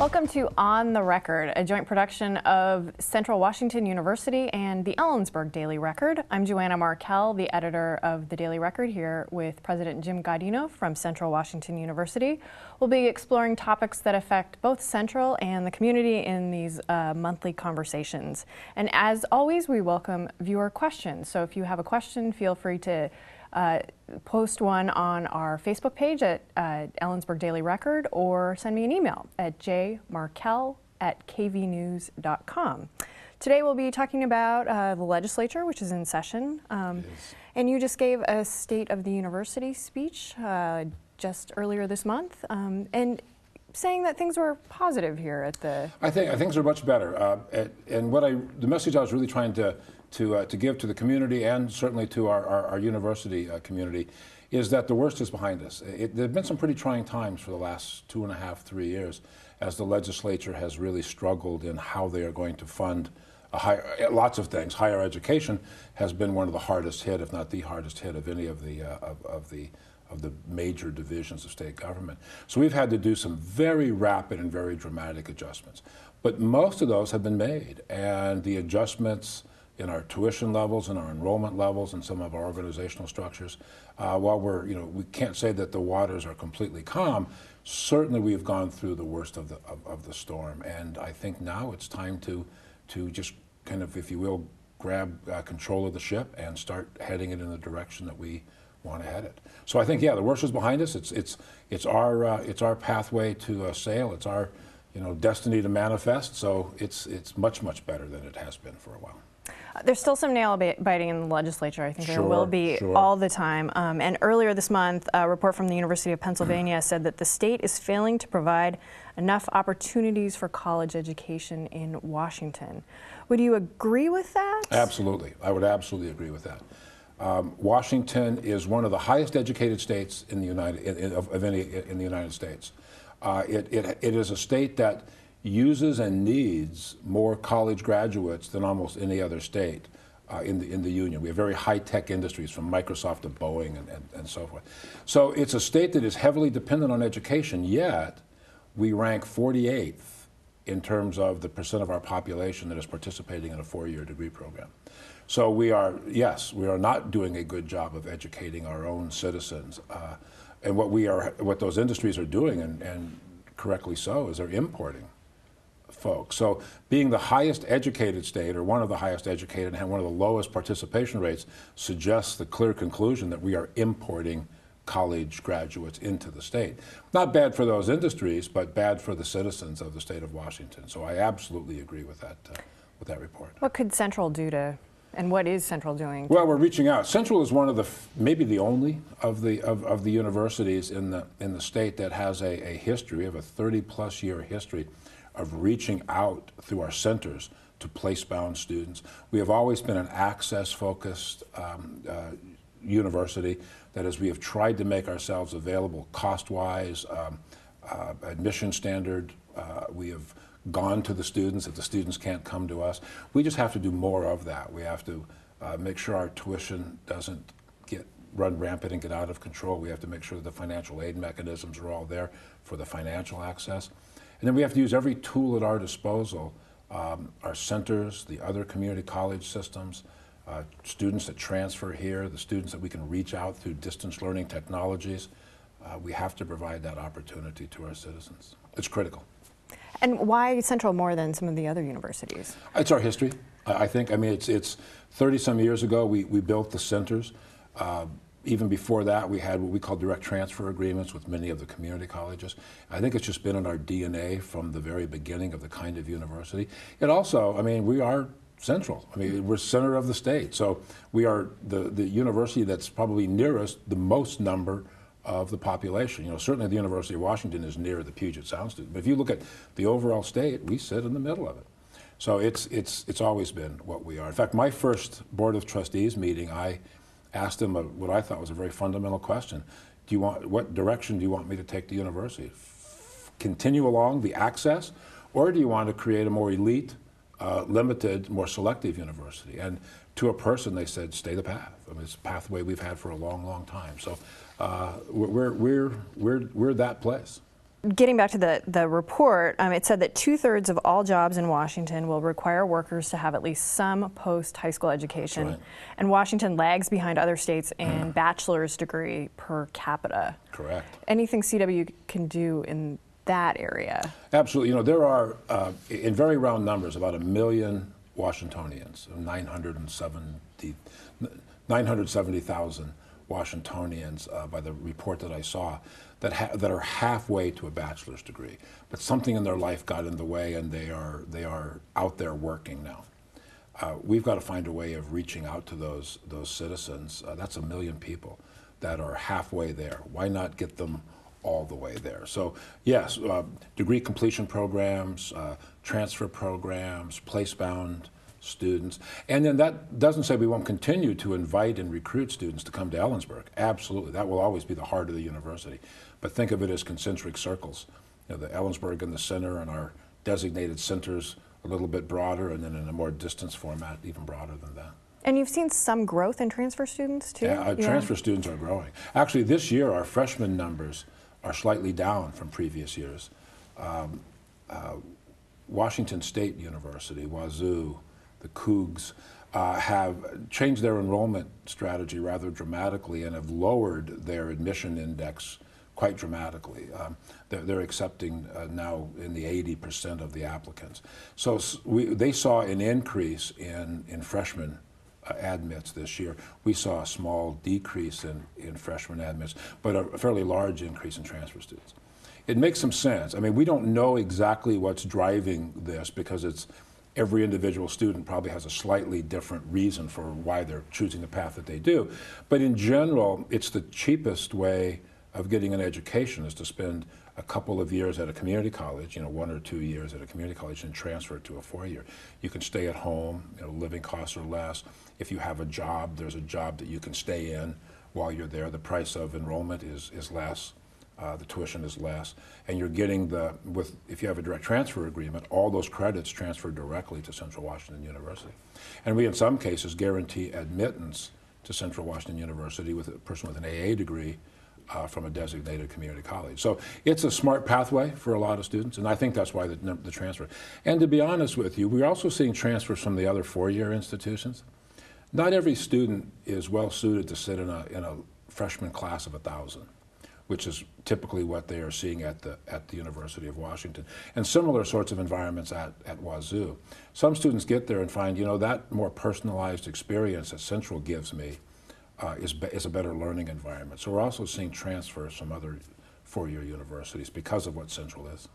Welcome to On the Record, a joint production of Central Washington University and the Ellensburg Daily Record. I'm Joanna Markell, the editor of the Daily Record, here with President Jim Gaudino from Central Washington University. We'll be exploring topics that affect both Central and the community in these monthly conversations. And as always, we welcome viewer questions. So if you have a question, feel free to post one on our Facebook page at Ellensburg Daily Record, or send me an email at jmarkell@kvnews.com. Today we'll be talking about the legislature, which is in session. And you just gave a State of the University speech just earlier this month, and saying that things were positive here at the... I think things are much better. And the message I was really trying to give to the community, and certainly to our university community, is that the worst is behind us. There have been some pretty trying times for the last 2.5, 3 years, as the legislature has really struggled in how they are going to fund lots of things. Higher education has been one of the hardest hit, if not the hardest hit, of any of the major divisions of state government. So we've had to do some very rapid and very dramatic adjustments. But most of those have been made, and the adjustments in our tuition levels and our enrollment levels and some of our organizational structures, while we can't say that the waters are completely calm, certainly we've gone through the worst of the storm. And I think now it's time to just kind of, if you will, grab control of the ship and start heading it in the direction that we want to head it. So I think, yeah, the worst is behind us. It's our pathway to sail. It's our destiny to manifest. So it's much better than it has been for a while. There's still some nail biting in the legislature. I think there will be Sure. all the time. And earlier this month, a report from the University of Pennsylvania said that the state is failing to provide enough opportunities for college education in Washington. Would you agree with that? Absolutely. I would absolutely agree with that. Washington is one of the highest educated states in the United States. It is a state that uses and needs more college graduates than almost any other state in the union. We have very high-tech industries, from Microsoft to Boeing and so forth. So it's a state that is heavily dependent on education, yet we rank 48th in terms of the percent of our population that is participating in a 4-year degree program. So we are not doing a good job of educating our own citizens. And what those industries are doing, and correctly so, is they're importing folks. So being the highest educated state, or one of the highest educated, and one of the lowest participation rates, suggests the clear conclusion that we are importing college graduates into the state. Not bad for those industries, but bad for the citizens of the state of Washington. So I absolutely agree with that report. What could Central do to, and what is Central doing? Well, we're reaching out. Central is one of the, maybe the only of the universities in the state that has a history of a 30-plus year history of reaching out through our centers to place-bound students. We have always been an access-focused university. That is, we have tried to make ourselves available cost-wise, admission standard. We have gone to the students if the students can't come to us. We just have to do more of that. We have to make sure our tuition doesn't run rampant and get out of control. We have to make sure that the financial aid mechanisms are all there for the financial access. And then we have to use every tool at our disposal, our centers, the other community college systems, students that transfer here, the students that we can reach out through distance learning technologies. We have to provide that opportunity to our citizens. It's critical. And why Central more than some of the other universities? It's our history, I think. I mean, it's 30-some years ago we built the centers. Even before that, we had what we call direct transfer agreements with many of the community colleges. I think it's just been in our DNA from the very beginning of the kind of university. It also, I mean, we are Central. I mean, we're center of the state. So we are the university that's probably nearest the most number of the population. Certainly the University of Washington is near the Puget Sound student. But if you look at the overall state, we sit in the middle of it. So it's always been what we are. In fact, my first Board of Trustees meeting, I asked them what I thought was a very fundamental question. What direction do you want me to take the university? Continue along the access, or do you want to create a more elite, limited, more selective university? And to a person, they said, stay the path. I mean, it's a pathway we've had for a long, long time. So we're that place. Getting back to the report, it said that 2/3 of all jobs in Washington will require workers to have at least some post-high school education. Right. And Washington lags behind other states in bachelor's degree per capita. Correct. Anything CW can do in that area? Absolutely. You know, there are, in very round numbers, about 1 million Washingtonians, 970,000 Washingtonians by the report that I saw that are halfway to a bachelor's degree, but something in their life got in the way, and they are out there working now. We've got to find a way of reaching out to those citizens. That's 1 million people that are halfway there. Why not get them all the way there? So yes, degree completion programs, transfer programs, place-bound students. And then that doesn't say we won't continue to invite and recruit students to come to Ellensburg. Absolutely, that will always be the heart of the university. But think of it as concentric circles. You know, the Ellensburg in the center, and our designated centers a little bit broader, and then in a more distance format, even broader than that. And you've seen some growth in transfer students too? Yeah, transfer students are growing. Actually, this year our freshman numbers are slightly down from previous years. Washington State University, Wazoo, the Cougs, have changed their enrollment strategy rather dramatically and have lowered their admission index quite dramatically. They're accepting now in the 80% of the applicants. So they saw an increase in freshman admits this year. We saw a small decrease in freshman admits, but a fairly large increase in transfer students. It makes some sense. I mean, we don't know exactly what's driving this because every individual student probably has a slightly different reason for why they're choosing the path that they do. But in general, it's the cheapest way of getting an education is to spend a couple of years at a community college, 1 or 2 years at a community college, and transfer it to a 4-year. You can stay at home, living costs are less. If you have a job, there's a job that you can stay in while you're there. The price of enrollment is less. The tuition is less, and you're getting if you have a direct transfer agreement, all those credits transfer directly to Central Washington University. And we, in some cases, guarantee admittance to Central Washington University with a person with an AA degree from a designated community college. So it's a smart pathway for a lot of students, and I think that's why the transfer. And to be honest with you, we're also seeing transfers from the other 4-year institutions. Not every student is well suited to sit in a freshman class of 1,000. Which is typically what they are seeing at the University of Washington, and similar sorts of environments at Wazoo. Some students get there and find, that more personalized experience that Central gives me is a better learning environment. So we're also seeing transfers from other 4-year universities because of what Central is.